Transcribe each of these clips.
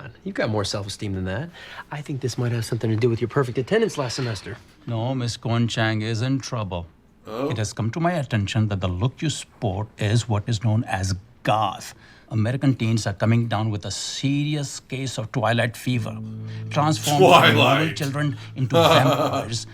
on. You've got more self-esteem than that. I think this might have something to do with your perfect attendance last semester. No, Miss Kwon Chang is in trouble. Oh. It has come to my attention that the look you sport is what is known as goth. American teens are coming down with a serious case of twilight fever, transforming normal children into vampires.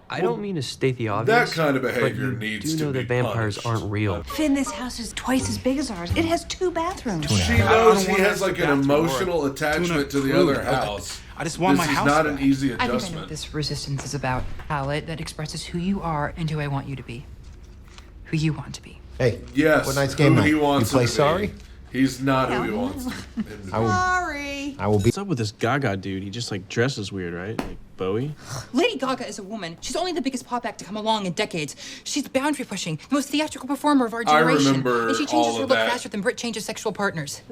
I don't mean to state the obvious. That kind of behavior needs to be do know that vampires punished. aren't real. Finn, this house is twice as big as ours. It has 2 bathrooms. She knows he has like an emotional attachment to the other house. I just want my house This is not back. an easy I think I know adjustment. what this resistance is about. Palette that expresses who you are and who I want you to be. Who you want to be. Hey, Yes, what night's game who night? he wants You play him to be. sorry? He's not who he wants him to be. Sorry. I will be. What's up with this Gaga dude? He just like dresses weird, right? Like Bowie? Lady Gaga is a woman. She's only the biggest pop act to come along in decades. She's boundary pushing, the most theatrical performer of our generation. remember and she changes all her of look that. faster than Brit changes sexual partners.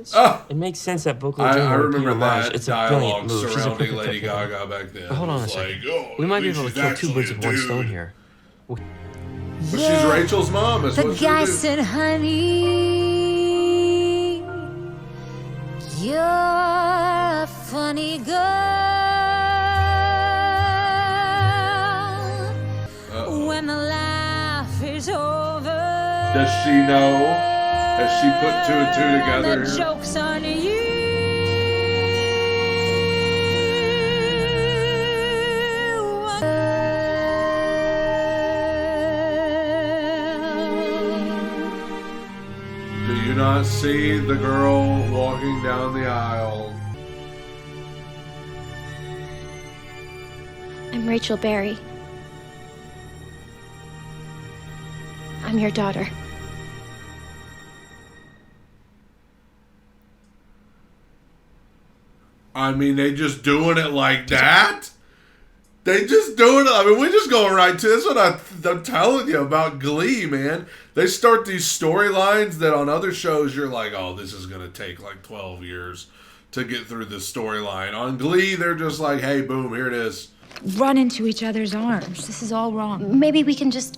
It makes sense that vocal I adrenaline would be remember homage. that It's a brilliant dialogue move. She's a surrounding perfect Lady fit for it. Gaga back then. But hold on a It was second. like, oh, We might be at able to least kill she's 2 birds with actually a 1 stone dude. here. But she's Rachel's mom. That's what she guy do. said, honey, you're a funny girl. When the laugh is over, Does she know? Has she put 2 and 2 together? the joke's on you. Do you not see the girl walking down the aisle? I'm Rachel Berry. I'm your daughter. I mean, they just doing it like that? They just doing it. I mean, we're just going right to this. What I'm telling you about Glee, man. They start these storylines that on other shows you're like, oh, this is going to take like 12 years to get through this storyline. On Glee, they're just like, hey, boom, here it is. Run into each other's arms. This is all wrong. Maybe we can just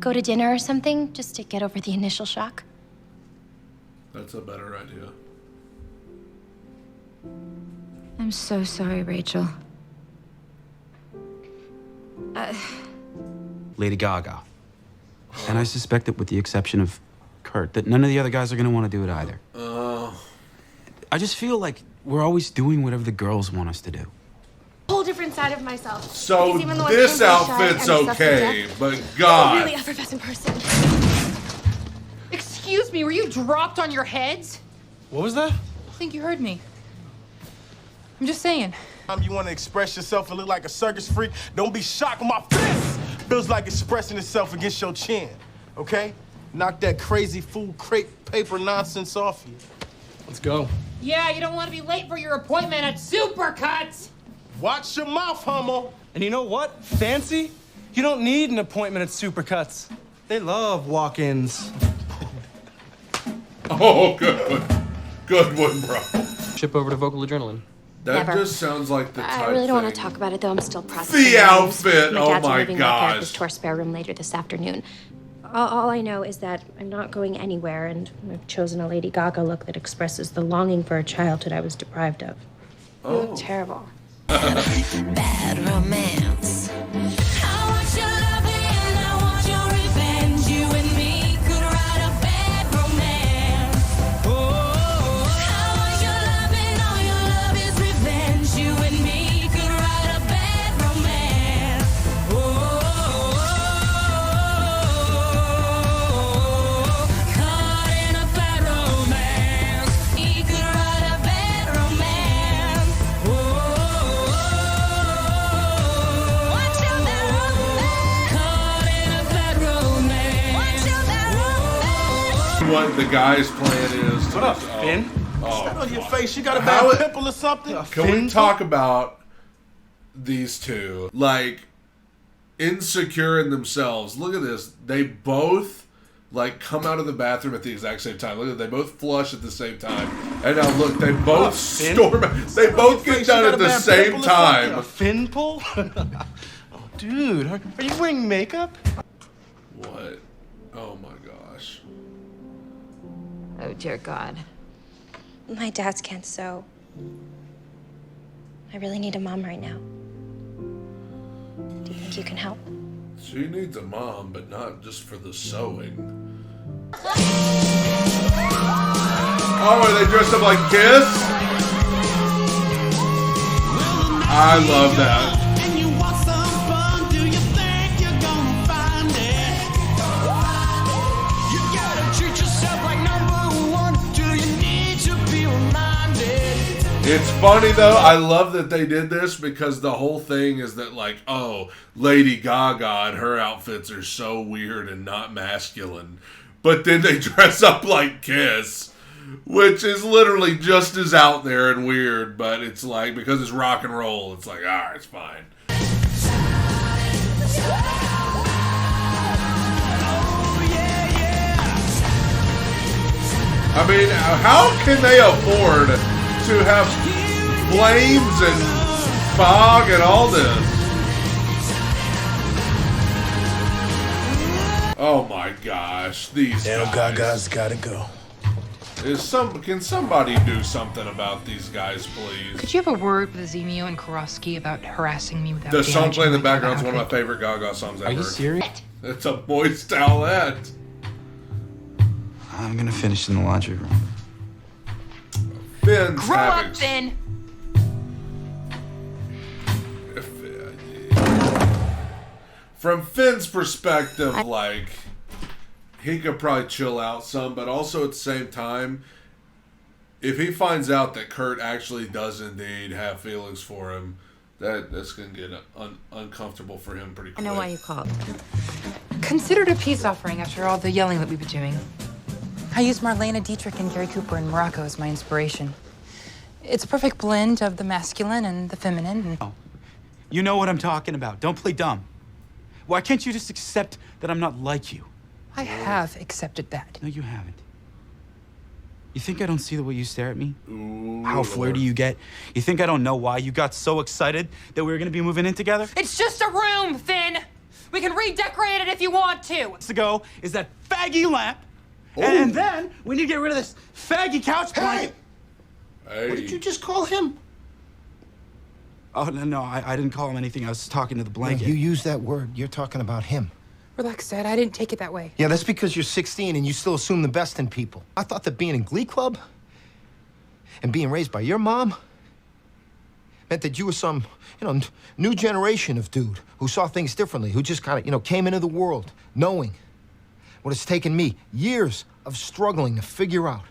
go to dinner or something, just to get over the initial shock. That's a better idea. I'm so sorry, Rachel. Lady Gaga. And I suspect that with the exception of Kurt, that none of the other guys are gonna want to do it either. I just feel like we're always doing whatever the girls want us to do. Whole different side of myself. So Because even though I'm this totally shy outfit's and stuff to okay, death, but I'm a God. really effervescent person. Excuse me, were you dropped on your heads? What was that? I think you heard me. I'm just saying. You want to express yourself and look like a circus freak, don't be shocked when my fist feels like expressing itself against your chin, okay? Knock that crazy fool crepe paper nonsense off you. Let's go. Yeah, you don't want to be late for your appointment at Supercuts. Watch your mouth, Hummel. And you know what? Fancy? You don't need an appointment at Supercuts. They love walk-ins. Oh, good one. Good one, bro. Ship over to vocal adrenaline. That Never. just sounds like the type I really don't want thing. to talk about it, though. I'm still processing. The news. outfit, My oh dad's my moving my therapist gosh. to our spare room later this afternoon. All I know is that I'm not going anywhere, and I've chosen a Lady Gaga look that expresses the longing for a childhood I was deprived of. You look terrible. Bad romance. I want your loving, I want your revenge. You and me could write a bad romance. Oh, I want your loving, all your love is revenge. You and me could write a bad romance. Caught in a bad romance. He could write a bad romance. Watch out, that romance. Caught in a bad romance. Watch out, that romance. What the guy's plan is. What up, Finn? Oh, That on your face, you got a How bad it- pimple or something? Can we talk about these two? Like, insecure in themselves. Look at this. They both, like, come out of the bathroom at the exact same time. Look at They both flush at the same time. And now, look, they both Finn? storm. They both Face, get you done got at a the bad same pimple or something? time. A fin pull? Oh, dude, are you wearing makeup? What? Oh, my gosh. Oh, dear God. My dad's can't sew. I really need a mom right now. Do you think you can help? She needs a mom, but not just for the sewing. Oh, are they dressed up like Kiss? I love that. It's funny though, I love that they did this because the whole thing is that like, oh, Lady Gaga and her outfits are so weird and not masculine. But then they dress up like Kiss, which is literally just as out there and weird, but it's like, because it's rock and roll, it's like, alright, it's fine. I mean, how can they afford to have flames and fog and all this? Oh my gosh, these guys. Gaga's gotta go. Can somebody do something about these guys, please? Could you have a word with Azimio and Karofsky about harassing me without The song damaging playing in the my background is one of my outfit? favorite Gaga songs ever. Are you serious? It's a moist towelette. I'm gonna finish in the laundry room. Finn's Grow having up, Finn! From Finn's perspective, like, he could probably chill out some, but also at the same time, if he finds out that Kurt actually does indeed have feelings for him, that's going to get uncomfortable for him pretty I quick. know why you called. Considered a peace offering after all the yelling that we've been doing. I used Marlena Dietrich and Gary Cooper in Morocco as my inspiration. It's a perfect blend of the masculine and the feminine. Oh, you know what I'm talking about. Don't play dumb. Why can't you just accept that I'm not like you? I have accepted that. No, you haven't. You think I don't see the way you stare at me? Ooh, How flirty you get? You think I don't know why you got so excited that we were gonna be moving in together? It's just a room, Finn! We can redecorate it if you want to! Months ago is that faggy lamp, and then we need to get rid of this faggy couch blanket. Hey. What did you just call him? Oh, no, I didn't call him anything. I was talking to the blanket. You use that word. You're talking about him. Relax, Dad. I didn't take it that way. Yeah, that's because you're 16 and you still assume the best in people. I thought that being in Glee Club and being raised by your mom meant that you were some, new generation of dude who saw things differently, who just kind of, came into the world knowing what it's taken me years of struggling to figure out.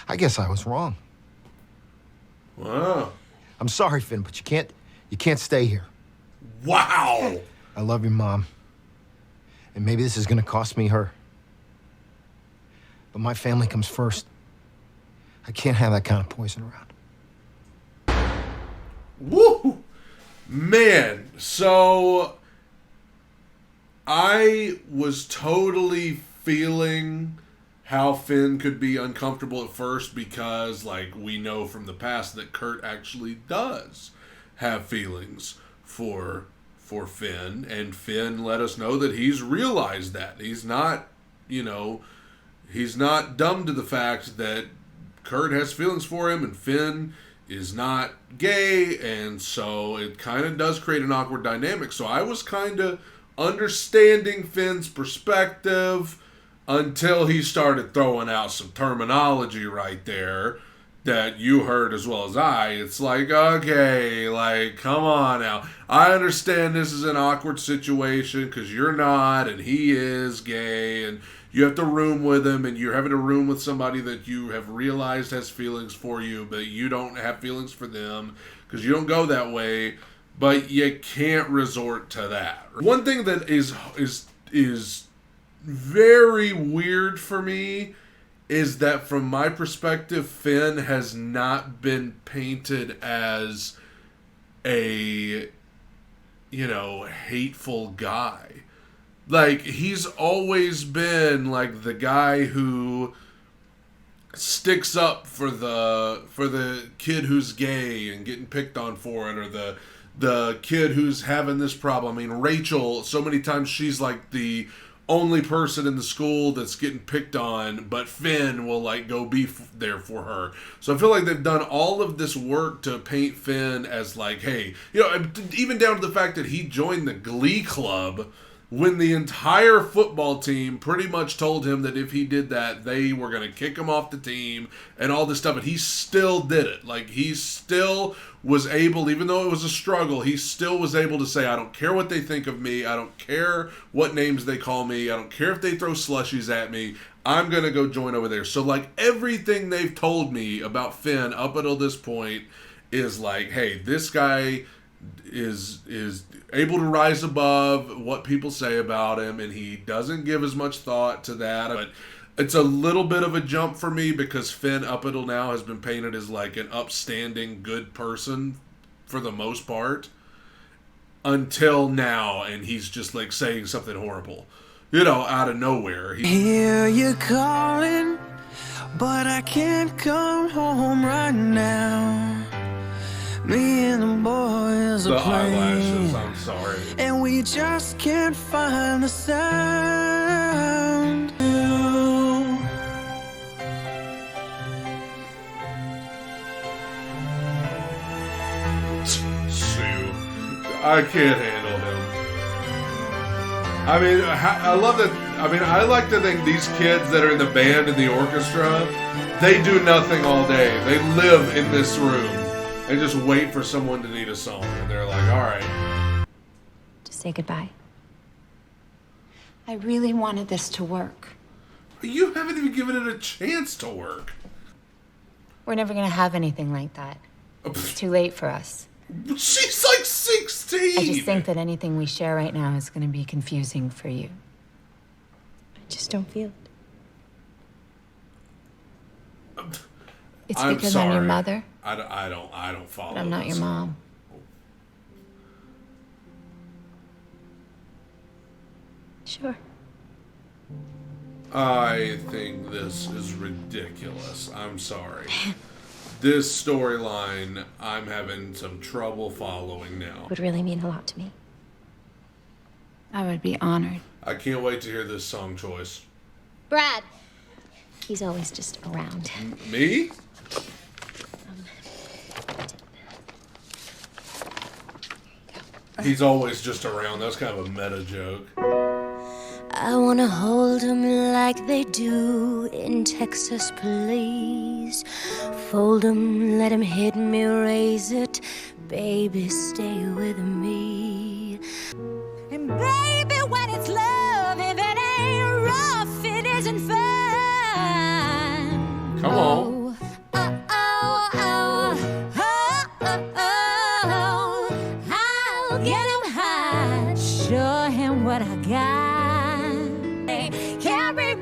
I guess I was wrong. Wow. I'm sorry, Finn, but you can't stay here. Wow. I love your mom. And maybe this is gonna cost me her. But my family comes first. I can't have that kind of poison around. Woo! Man, so I was totally feeling how Finn could be uncomfortable at first because, like, we know from the past that Kurt actually does have feelings for Finn, and Finn let us know that he's realized that. He's not, he's not dumb to the fact that Kurt has feelings for him and Finn is not gay, and so it kind of does create an awkward dynamic. So I was kind of understanding Finn's perspective until he started throwing out some terminology right there that you heard as well as I. It's like, okay, like, come on now. I understand this is an awkward situation because you're not and he is gay and you have to room with him and you're having to room with somebody that you have realized has feelings for you, but you don't have feelings for them because you don't go that way, but you can't resort to that. One thing that is very weird for me is that from my perspective, Finn has not been painted as a, hateful guy. Like, he's always been, like, the guy who sticks up for the kid who's gay and getting picked on for it, or the kid who's having this problem. I mean, Rachel, so many times she's like the only person in the school that's getting picked on, but Finn will like go be there for her. So I feel like they've done all of this work to paint Finn as like, hey, you know, even down to the fact that he joined the Glee club when the entire football team pretty much told him that if he did that, they were going to kick him off the team and all this stuff. And he still did it. Like, he still was able, even though it was a struggle, he still was able to say, I don't care what they think of me. I don't care what names they call me. I don't care if they throw slushies at me. I'm going to go join over there. So, like, everything they've told me about Finn up until this point is like, hey, this guy is able to rise above what people say about him, and he doesn't give as much thought to that. But it's a little bit of a jump for me because Finn up until now has been painted as like an upstanding good person for the most part until now, and he's just like saying something horrible, you know, out of nowhere. Hear you calling, but I can't come home right now. Me and the boys The are playing, eyelashes, I'm sorry. and we just can't find the sound. Sue, I can't handle him. I mean, I love that. I mean, I like to think these kids that are in the band and the orchestra, they do nothing all day. They live in this room. They just wait for someone to need a song, and they're like, all right. Just say goodbye. I really wanted this to work. You haven't even given it a chance to work. We're never gonna have anything like that. It's too late for us. She's like 16. I just think that anything we share right now is gonna be confusing for you. I just don't feel it. It's I'm because sorry. I'm your mother, I don't follow but I'm not this. your mom. Sure. I think this is ridiculous. I'm sorry. This storyline, I'm having some trouble following now. Would really mean a lot to me. I would be honored. I can't wait to hear this song choice. Brad! He's always just around. Me? He's always just around. That's kind of a meta joke. I wanna hold them like they do in Texas, please. Fold them, let them hit me, raise it. Baby, stay with me. And baby, when it's love, if it ain't rough, it isn't fun. Come on. I'll get him high, show him what I got. Can't read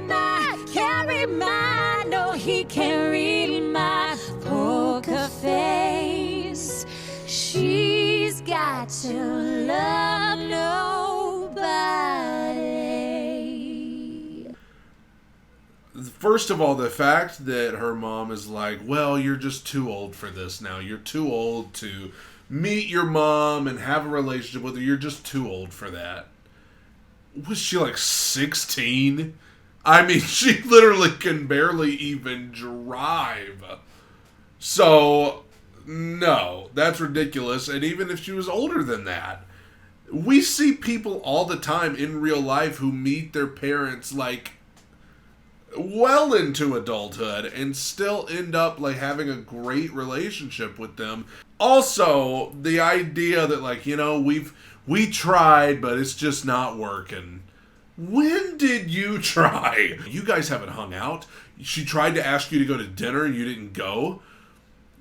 my, no, he can't read my poker face. She's got to love nobody. First of all, the fact that her mom is like, well, you're just too old for this now. You're too old to meet your mom and have a relationship with her. You're just too old for that. Was she like 16? I mean, she literally can barely even drive. So, no, that's ridiculous. And even if she was older than that, we see people all the time in real life who meet their parents like well into adulthood and still end up like having a great relationship with them. Also, the idea that like, you know, we tried, but it's just not working. When did you try? You guys haven't hung out. She tried to ask you to go to dinner, you didn't go.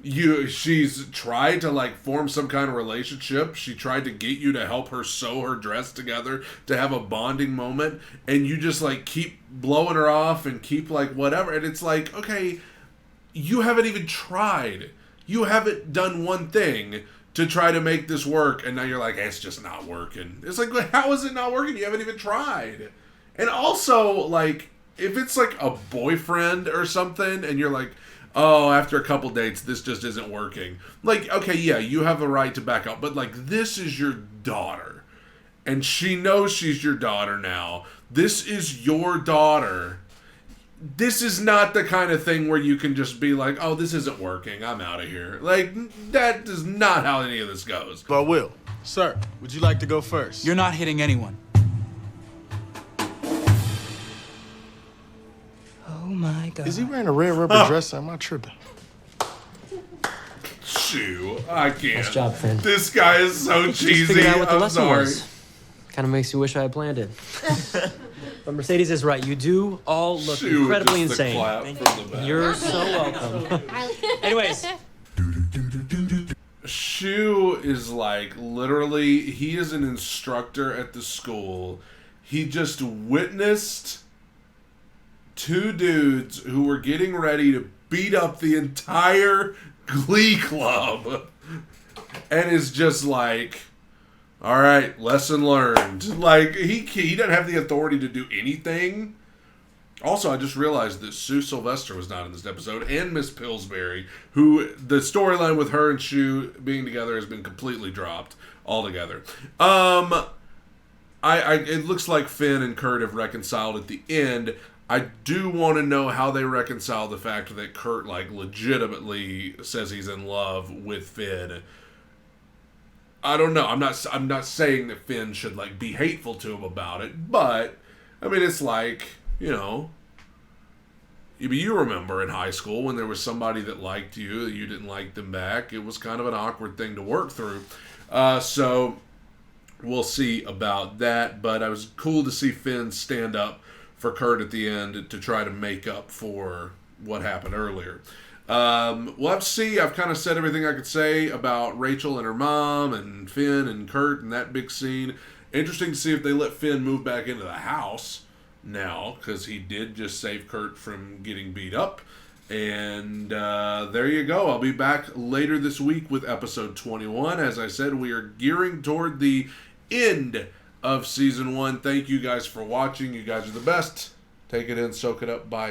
She's tried to like form some kind of relationship. She tried to get you to help her sew her dress together to have a bonding moment, and you just like keep blowing her off and keep like whatever. And it's like, okay, you haven't even tried. You haven't done one thing to try to make this work, and now you're like, hey, it's just not working. It's like, how is it not working? You haven't even tried. And also, like, if it's like a boyfriend or something, and you're like, oh, after a couple dates, this just isn't working. Like, okay, yeah, you have a right to back out, but like, this is your daughter. and she knows she's your daughter now. This is your daughter. This is not the kind of thing where you can just be like, oh, this isn't working, I'm out of here. Like, that is not how any of this goes. But Will, sir, would you like to go first? You're not hitting anyone. Oh my God. Is he wearing a red rubber dress? Am I tripping? Shoo, I can't. Nice job, Finn. This guy is so Just cheesy. figured out what the I'm lesson sorry. was. Kind of makes you wish I had planned it. But Mercedes is right. You do all look Shoo, incredibly just the insane. clap from the back. You're so welcome. Anyways, Shu is like literally, he is an instructor at the school. He just witnessed two dudes who were getting ready to beat up the entire Glee club and is just like, all right, lesson learned. Like, he doesn't have the authority to do anything. Also, I just realized that Sue Sylvester was not in this episode, and Miss Pillsbury, who the storyline with her and Sue being together has been completely dropped altogether. It looks like Finn and Kurt have reconciled at the end. I do want to know how they reconcile the fact that Kurt, like, legitimately says he's in love with Finn. I don't know. I'm not saying that Finn should, like, be hateful to him about it, but I mean, it's like, you know, you remember in high school when there was somebody that liked you, you didn't like them back. It was kind of an awkward thing to work through. So we'll see about that. But it was cool to see Finn stand up for Kurt at the end to try to make up for what happened earlier. We'll have to see. I've kind of said everything I could say about Rachel and her mom and Finn and Kurt and that big scene. Interesting to see if they let Finn move back into the house now, because he did just save Kurt from getting beat up. And there you go. I'll be back later this week with episode 21. As I said, we are gearing toward the end of season 1. Thank you guys for watching. You guys are the best. Take it in, soak it up. Bye.